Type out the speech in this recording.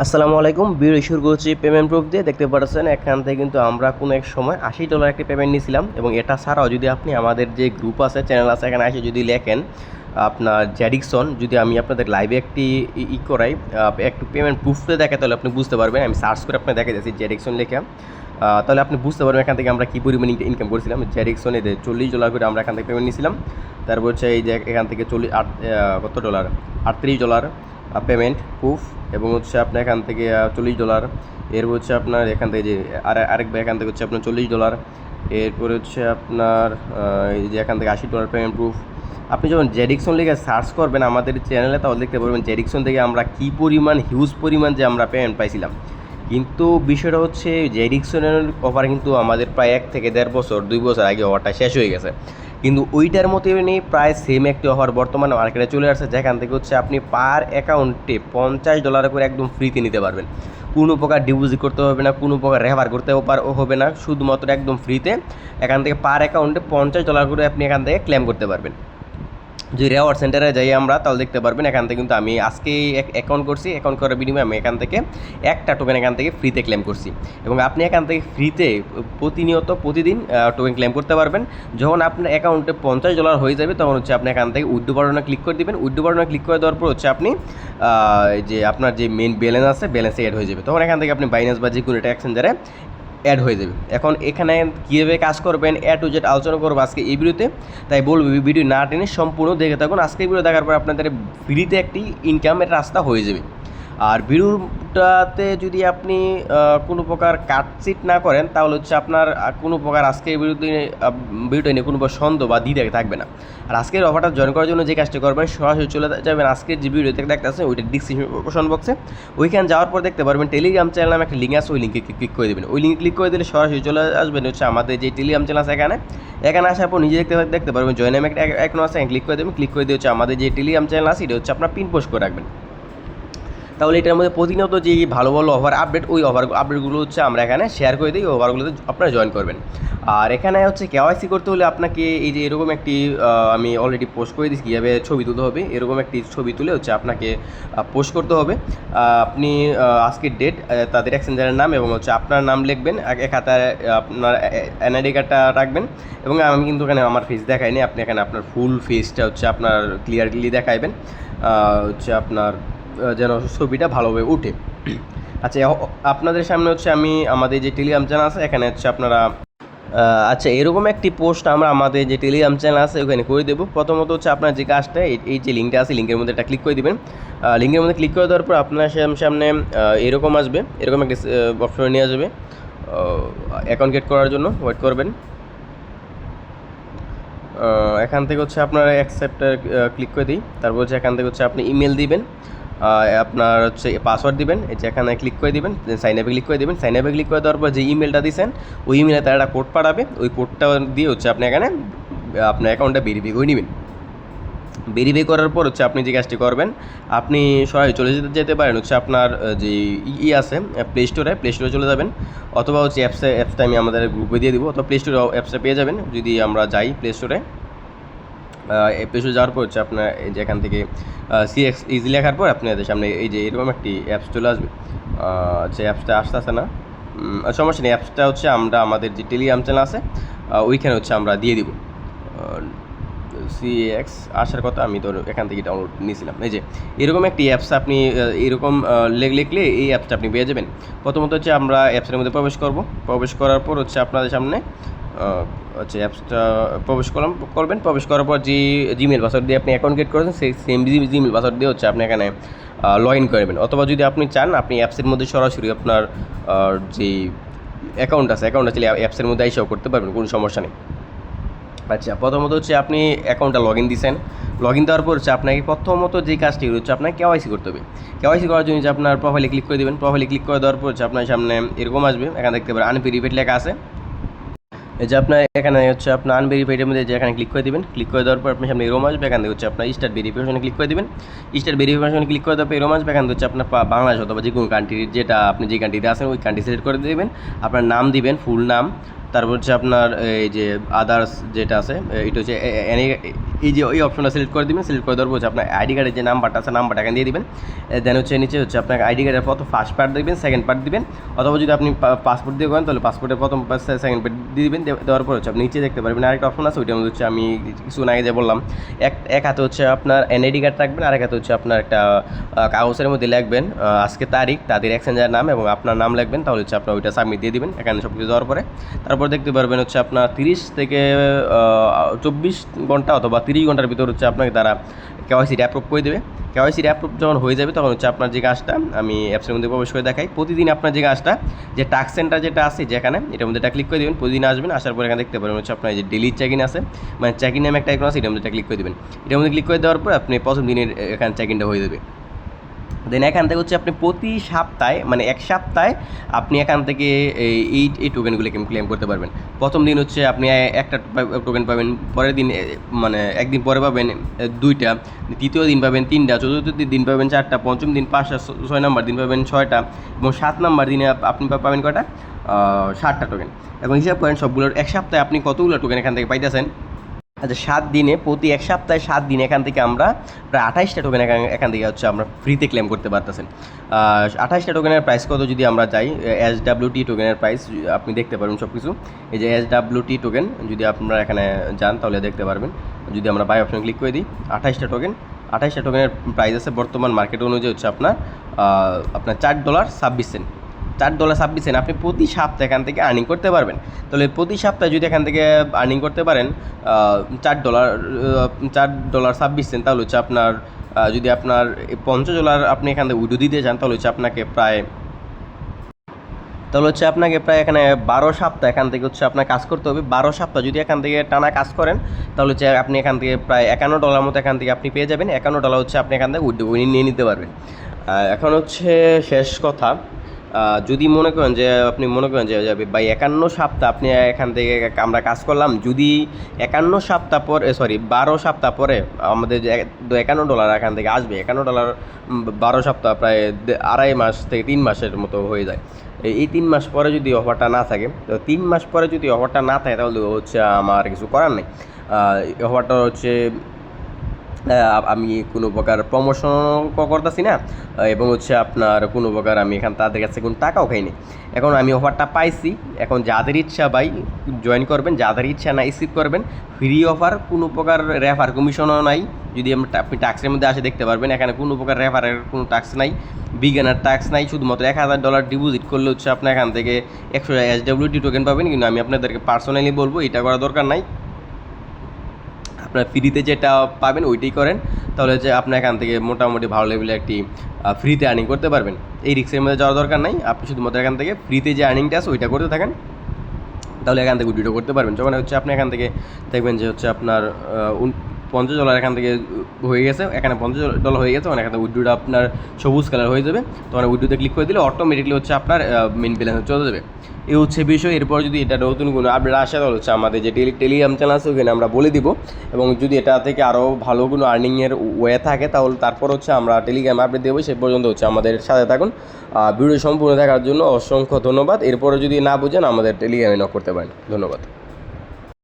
আসসালামু আলাইকুম। ভিডিও শুরু করছি পেমেন্ট প্রুফ দিয়ে। দেখতে পাচ্ছেন এখান থেকে কিন্তু আমরা কোনো এক সময় $80 একটি পেমেন্ট নিয়েছিলাম, এবং এটা ছাড়াও যদি আপনি আমাদের যে গ্রুপ আছে, চ্যানেল আছে, এখানে এসে যদি লেখেন আপনার জেডিকসন, যদি আমি আপনাদের লাইভে একটি করাই, একটু পেমেন্ট প্রুফে দেখে, তাহলে আপনি বুঝতে পারবেন। আমি সার্চ করে আপনি দেখে যাচ্ছি জেডিকসন লেখা, তাহলে আপনি বুঝতে পারবেন এখান থেকে আমরা কী পরিমাণ ইনকাম করেছিলাম। জেডিকসন এদের $40 করে আমরা এখান থেকে পেমেন্ট নিয়েছিলাম। তারপর হচ্ছে এই যে এখান থেকে কত ডলার, $38 পেমেন্ট প্রুফ, এবং হচ্ছে আপনার এখান থেকে $40। এর হচ্ছে আপনার এখান থেকে যে আরেকবার এখান থেকে হচ্ছে আপনার $40। এরপরে হচ্ছে আপনার এই যে এখান থেকে $80 পেমেন্ট প্রুফ। আপনি যখন জেডিকসন লিখে সার্চ করবেন আমাদের চ্যানেলে, তাহলে দেখতে পারবেন জেডিকসন থেকে আমরা কী পরিমাণ হিউজ পরিমাণ যে আমরা পেমেন্ট পাইছিলাম। কিন্তু বিষয়টা হচ্ছে জেডিকসনের অফার কিন্তু আমাদের প্রায় 1 থেকে 1.5 বছর 2 বছর আগে অফারটা শেষ হয়ে গেছে। কিন্তু ওইটার মতোই প্রায় সেম একটি অফার বর্তমানে মার্কেটে চলে আসছে, যেখান থেকে হচ্ছে আপনি পার অ্যাকাউন্টে $50 করে একদম ফ্রিতে নিতে পারবেন। কোনো প্রকার ডিপোজিট করতে হবে না, কোনো প্রকার রেফার করতে হবে না, শুধুমাত্র একদম ফ্রিতে এখান থেকে পার অ্যাকাউন্টে $50 করে আপনি এখান থেকে ক্লেম করতে পারবেন। যদি রেওয়ার্ড সেন্টারে যাই আমরা, তাহলে দেখতে পারবেন এখান থেকে কিন্তু আমি আজকেই অ্যাকাউন্ট করছি। অ্যাকাউন্ট করার বিনিময়ে আমি এখান থেকে একটা টোকেন এখান থেকে ফ্রিতে ক্লেম করছি, এবং আপনি এখান থেকে ফ্রিতে প্রতিদিন টোকেন ক্লেম করতে পারবেন। যখন আপনার অ্যাকাউন্টে $50 হয়ে যাবে, তখন হচ্ছে আপনি এখান থেকে উইথড্র বাটনে ক্লিক করে দেবেন। উইথড্র বাটনে ক্লিক করে দেওয়ার পর হচ্ছে আপনি যে আপনার যে মেন ব্যালেন্স আছে, ব্যালেন্সে অ্যাড হয়ে যাবে। তখন এখান থেকে আপনি বাইন্যান্স বা যে কোনো একটা এক্সচেঞ্জারে অ্যাড হয়ে যাবে। এখন এখানে কীভাবে কাজ করবেন টু জেড আলোচনা করবো আজকে এই ভিডিওতে, তাই বলবো ভিডিও না টেনে সম্পূর্ণ দেখে থাকুন। আজকে এই ভিডিও দেখার পর আপনাদের ফ্রিতে একটি ইনকামের রাস্তা হয়ে যাবে। আর ভিডিওটাতে যদি আপনি কোনো প্রকার কাটচিট না করেন, তাহলে হচ্ছে আপনার কোনো প্রকার আজকের ভিডিওটা নিয়ে কোনো সন্দেহ বা দ্বিধা থাকবে না। আর আজকের অফারটা জয়েন করার জন্য যে কাজটা করবেন, সরাসরি চলে যাবেন আজকের যে ভিডিওতে দেখতেছেন ওইটা ডিসক্রিপশন বক্সে। ওইখানে যাওয়ার পর দেখতে পারবেন টেলিগ্রাম চ্যানেল নামে একটা লিঙ্ক আছে, ওই লিঙ্কে ক্লিক করে দেবেন। ওই লিঙ্ক ক্লিক করে দিলে সরাসরি চলে আসবেন হচ্ছে আমাদের যে টেলিগ্রাম চ্যানেল আছে এখানে আসার পর নিজে দেখতে পারবেন জয়েন নামে একটা আইকন আছে, ক্লিক করে দেবেন। ক্লিক করে দিয়ে হচ্ছে আমাদের যে টেলিগ্রাম চ্যানেল আছে, এটা হচ্ছে আপনার পিন পোস্ট করে রাখবেন। তাহলে এটার মধ্যে প্রতিনিয়ত যে ভালো ভালো অফার আপডেট, ওই আপডেটগুলো হচ্ছে আমরা এখানে শেয়ার করে দিই। ওই অফারগুলোতে আপনারা জয়েন করবেন। আর এখানে হচ্ছে কেওয়াইসি করতে হলে আপনাকে এই যে এরকম একটি আমি অলরেডি পোস্ট করে দিচ্ছি কীভাবে ছবি তুলতে হবে। এরকম একটি ছবি তুলে হচ্ছে আপনাকে পোস্ট করতে হবে। আপনি আজকের ডেট, তাদের এক্সচেঞ্জারের নাম এবং হচ্ছে আপনার নাম লিখবেন, এক হাতায় আপনার এনআইডি কার্ডটা রাখবেন। এবং আমি কিন্তু এখানে আমার ফেস দেখাইনি, আপনি এখানে আপনার ফুল ফেসটা হচ্ছে আপনার ক্লিয়ারলি দেখাইবেন, হচ্ছে আপনার যেন ছবিটা ভালোভাবে উঠে। আচ্ছা, আপনাদের সামনে হচ্ছে আমি আমাদের যে টেলিগ্রাম চ্যানেল আছে এখানে হচ্ছে আপনারা আচ্ছা এরকম একটি পোস্ট আমরা আমাদের যে টেলিগ্রাম চ্যানেল আছে ওখানে করে দেবো। প্রথমত হচ্ছে আপনার যে কাজটা, এই যে লিঙ্কটা আছে, লিঙ্কের মধ্যে একটা ক্লিক করে দেবেন। লিঙ্কের মধ্যে ক্লিক করে দেওয়ার পর আপনার সামনে এরকম আসবে, এরকম একটি অপশনে নিয়ে আসবে অ্যাকাউন্ট ক্রিয়েট করার জন্য। ওয়েট করবেন। এখান থেকে হচ্ছে আপনার অ্যাকসেপ্টে ক্লিক করে দিই। তারপর হচ্ছে এখান থেকে হচ্ছে আপনি ইমেল দিবেন, আপনার হচ্ছে পাসওয়ার্ড দিবেন। এই যে এখানে ক্লিক করে দিবেন, সাইন আপে ক্লিক করে দেবেন। সাইন আপে ক্লিক করে দেওয়ার পর যে ইমেলটা দিয়েছেন, ওই ইমেলে তারা একটা কোড পাঠাবে। ওই কোডটা দিয়ে হচ্ছে আপনি এখানে আপনার অ্যাকাউন্টটা ভেরিফাই করে নেবেন। ভেরিফাই করার পর হচ্ছে আপনি যে কাজটি করবেন, আপনি সরাসরি চলে যেতে পারেন হচ্ছে আপনার যে আছে প্লে স্টোরে চলে যাবেন, অথবা হচ্ছে অ্যাপসটা আমি আমাদের গ্রুপে দিয়ে দিব, অথবা প্লে স্টোরে অ্যাপসটা পেয়ে যাবেন। যদি আমরা যাই প্লে স্টোরে যাওয়ার পর হচ্ছে আপনার এই যে এখান থেকে CX ইজি লেখার পর আপনাদের সামনে এই যে এরকম একটি অ্যাপস চলে আসবে। যে অ্যাপসটা আসতে না, সমস্যা নেই। অ্যাপসটা হচ্ছে আমরা আমাদের যে টেলিগ্রাম চ্যানেল আছে ওইখানে হচ্ছে আমরা দিয়ে দিব। CX আসার কথা, আমি তো এখান থেকে ডাউনলোড নিয়েছিলাম। এই যে এরকম একটি অ্যাপস আপনি এরকম লিখলে এই অ্যাপসটা আপনি পেয়ে যাবেন। প্রথমত হচ্ছে আমরা অ্যাপসের মধ্যে প্রবেশ করার পর হচ্ছে আপনাদের সামনে হচ্ছে অ্যাপসটা প্রবেশ করার পর যে জিমেল পাসওয়ার্ড দিয়ে আপনি অ্যাকাউন্ট ক্রিয়েট করেছেন, সেই সেম জিমেল পাসওয়ার্ড দিয়ে হচ্ছে আপনি এখানে লগ ইন করবেন। অথবা যদি আপনি চান, আপনি অ্যাপসের মধ্যে সরাসরি আপনার যে অ্যাকাউন্ট আছে অ্যাপসের মধ্যে এসেও করতে পারবেন, কোনো সমস্যা নেই। আচ্ছা, প্রথমত হচ্ছে আপনি অ্যাকাউন্টটা লগ ইন দিয়েছেন। লগ ইন দেওয়ার পর হচ্ছে আপনাকে প্রথমত যে কাজটি হচ্ছে আপনাকে কেওয়াইসি করতে হবে। কেওয়াইসি করার জন্য যে আপনার প্রোফাইলে ক্লিক করে দেবেন। প্রোফাইলে ক্লিক করে দেওয়ার পর হচ্ছে আপনার সামনে এরকম আসবে, এখানে দেখতে পাবেন আনভেরিফাইড লেখা আছে। এই যে আপনার এখানে হচ্ছে আপনার আনভেরিফাইডের মধ্যে যে এখানে ক্লিক করে দেবেন। ক্লিক করে দেওয়ার পর আপনার সামনে এরকম আসবে, এখান থেকে হচ্ছে আপনার স্টার্ট ভেরিফিকেশনে ক্লিক করে দেবেন। স্টার্ট ভেরিফিকেশনে ক্লিক করে দেওয়ার পর এরকম আসবে, এখান থেকে হচ্ছে আপনার বাংলাদেশ অথবা যে কোনো কান্ট্রির যেটা আপনি যে কান্ট্রিতে আছেন ওই কান্ট্রি সিলেক্ট করে দেবেন। আপনার নাম দিবেন, ফুল নাম, তারপর হচ্ছে আপনার এই যে আদার্স যেটা আছে এটা হচ্ছে এই যে এই অপশনটা সিলেক্ট করে দিবেন। সিলেক্ট করে দেওয়ার পর হচ্ছে আপনার আইডি কার্ডের যে নাম্বারটা আছে নাম্বারটা এখানে দিয়ে দিবেন। দেন হচ্ছে নিচে হচ্ছে আপনার আইডি কার্ডের প্রথম ফার্স্ট পার্ট দিবেন, সেকেন্ড পার্ট দিবেন, অথবা যদি আপনি পাসপোর্ট দিয়ে করেন তাহলে পাসপোর্টের প্রথম পার্ট সেকেন্ড পার্ট দিয়ে দিবেন। দেওয়ার পর হচ্ছে আপনি নিচে দেখতে পারবেন আরেকটা অপশন আছে, ওইটার মধ্যে হচ্ছে আমি কিছু আগে যে বললাম এক হাতে হচ্ছে আপনার এনআইডি কার্ড রাখবেন, আরেক হাতে হচ্ছে আপনার একটা কাগজের মধ্যে লিখবেন আজকে তারিখ, তাদের এক্সচেঞ্জার নাম এবং আপনার নাম লিখবেন। তাহলে হচ্ছে আপনার ওইটা সাবমিট দিয়ে দিবেন এখানে সব কিছু দেওয়ার পরে। তারপর দেখতে পারবেন হচ্ছে আপনার 30 থেকে 24 ঘন্টা অথবা 30 ঘন্টার ভিতর হচ্ছে আপনাকে তারা কেওয়াইসিটা অ্যাপ্রুভ করে দেবে। কেওয়াইসির অ্যাপ্রুভ যখন হয়ে যাবে তখন হচ্ছে আপনার যে কাজটা আমি অ্যাপসের মধ্যে প্রবেশ করে দেখাই। প্রতিদিন আপনার যে কাজটা যে টাস্ক সেন্টার যেটা আছে যেখানে এটার মধ্যে এটা ক্লিক করে দেবেন, প্রতিদিন আসবেন, আসার পরে এখানে দেখতে পারবেন হচ্ছে আপনার যে ডেলি চেক ইন আছে, মানে চেক ইন নামে একটা আইকন আছে, এটার মধ্যে ক্লিক করে দেবেন। এটার মধ্যে ক্লিক করে দেওয়ার পর আপনি প্রথম দিনের এখানে চেক ইনটা হয়ে যাবে। দেন এখান থেকে হচ্ছে আপনি প্রতি সপ্তাহে মানে এক সপ্তাহে আপনি এখান থেকে এই টোকেনগুলো ক্লেম করতে পারবেন। প্রথম দিন হচ্ছে আপনি একটা টোকেন পাবেন, পরের দিন মানে একদিন পরে পাবেন 2টা, তৃতীয় দিন পাবেন 3টা, চতুর্থ দিন পাবেন 4টা, পঞ্চম দিন 5টা, 6 নম্বর দিন পাবেন 6টা এবং 7 নম্বর দিনে আপনি পাবেন কয়টা 7টা টোকেন। এখন হিসাব করেন সবগুলোর এক সপ্তাহে আপনি কতগুলো টোকেন এখান থেকে পাইতেছেন। আচ্ছা 7 দিনে প্রতি এক সপ্তাহে 7 দিন এখান থেকে আমরা প্রায় 28টা টোকেন এখান থেকে হচ্ছে আমরা ফ্রিতে ক্লেম করতে পারতেছেন। 28টা টোকেনের প্রাইস কত যদি আমরা যাই, SWT টোকেনের প্রাইস আপনি দেখতে পারবেন সব কিছু। এই যে SWT টোকেন যদি আপনারা এখানে যান তাহলে দেখতে পারবেন। যদি আমরা বাই অপশন ক্লিক করে দিই 28টা টোকেনের প্রাইস আছে বর্তমান মার্কেট অনুযায়ী হচ্ছে আপনার $4.26। $4.26 আপনি প্রতি সপ্তাহে এখান থেকে আর্নিং করতে পারবেন। তাহলে প্রতি সপ্তাহে যদি এখান থেকে আর্নিং করতে পারেন $4.26, তাহলে হচ্ছে আপনার যদি আপনার $50 আপনি এখান থেকে উইডো দিতে চান তাহলে হচ্ছে আপনাকে প্রায় এখানে 12 সপ্তাহ এখান থেকে হচ্ছে আপনার কাজ করতে হবে। 12 সপ্তাহ যদি এখান থেকে টানা কাজ করেন তাহলে হচ্ছে আপনি এখান থেকে প্রায় $51 মতো এখান থেকে আপনি পেয়ে যাবেন। $51 হচ্ছে আপনি এখান থেকে উইডো নিয়ে নিতে পারবেন। এখন হচ্ছে শেষ কথা, যদি মনে করেন যে আপনি মনে করেন যে যাবে বা 51 সপ্তাহ আপনি এখান থেকে আমরা কাজ করলাম, যদি 51 সপ্তাহ পরে 12 সপ্তাহ পরে আমাদের যে $51 এখান থেকে আসবে, $51 12 সপ্তাহ প্রায় 2.5 মাস থেকে 3 মাসের মতো হয়ে যায়। এই 3 মাস পরে যদি অফারটা না থাকে, তো 3 মাস পরে যদি অফারটা না থাকে তাহলে হচ্ছে আমার কিছু করার নেই। অফারটা হচ্ছে আমি কোনো প্রকার প্রমোশন করতেছি না এবং হচ্ছে আপনার কোনো প্রকার আমি এখান তাদের কাছে কোনো টাকাও খাইনি। এখন আমি অফারটা পাইছি, এখন যাদের ইচ্ছা ভাই জয়েন করবেন, যাদের ইচ্ছা না স্কিপ করবেন। ফ্রি অফার, কোনো প্রকার রেফার কমিশনও নাই। যদি আপনি ট্যাক্সের মধ্যে আসে দেখতে পারবেন এখানে কোনো প্রকার রেফারের কোনো ট্যাক্স নাই, বিজ্ঞানের ট্যাক্স নাই। শুধুমাত্র $1000 ডিপোজিট করলে হচ্ছে আপনার এখান থেকে 100 SWT টোকেন পাবেন। কিন্তু আমি আপনাদেরকে পার্সোনালি বলবো এটা করার দরকার নাই, আপনার ফ্রিতে যেটা পাবেন ওইটাই করেন। তাহলে যে আপনার এখান থেকে মোটামুটি ভালো লেভেলে একটি ফ্রিতে আর্নিং করতে পারবেন। এই রিস্কের মধ্যে যাওয়ার দরকার নাই, আপনি শুধুমাত্র এখান থেকে ফ্রিতে যে আর্নিংটা আছে ওইটা করতে থাকেন, তাহলে এখান থেকে উইথড্র করতে পারবেন। যখন হচ্ছে আপনি এখান থেকে দেখবেন যে হচ্ছে আপনার $50 এখান থেকে হয়ে গেছে, এখানে $50 হয়ে গেছে, মানে এখানে উইথড্রটা আপনার সবুজ কালার হয়ে যাবে। তখন উইথড্রোতে ক্লিক করে দিলে অটোমেটিকলি হচ্ছে আপনার মেইন ব্যালেন্সে চলে যাবে। এই হচ্ছে বিষয়। এরপর যদি এটা নতুন কোনো আপডেট আসে তাহলে হচ্ছে আমাদের যে টেলিগ্রাম চ্যানেল আছে ওখানে আমরা বলে দিব, এবং যদি এটা থেকে আরও ভালো কোনো আর্নিংয়ের ওয়ে থাকে তাহলে তারপর হচ্ছে আমরা টেলিগ্রাম আপডেট দেবো। সে পর্যন্ত হচ্ছে আমাদের সাথে থাকুন। ভিডিও সম্পূর্ণ দেখার জন্য অসংখ্য ধন্যবাদ। এরপরে যদি না বুঝেন আমাদের টেলিগ্রামে নক করতে পারেন। ধন্যবাদ।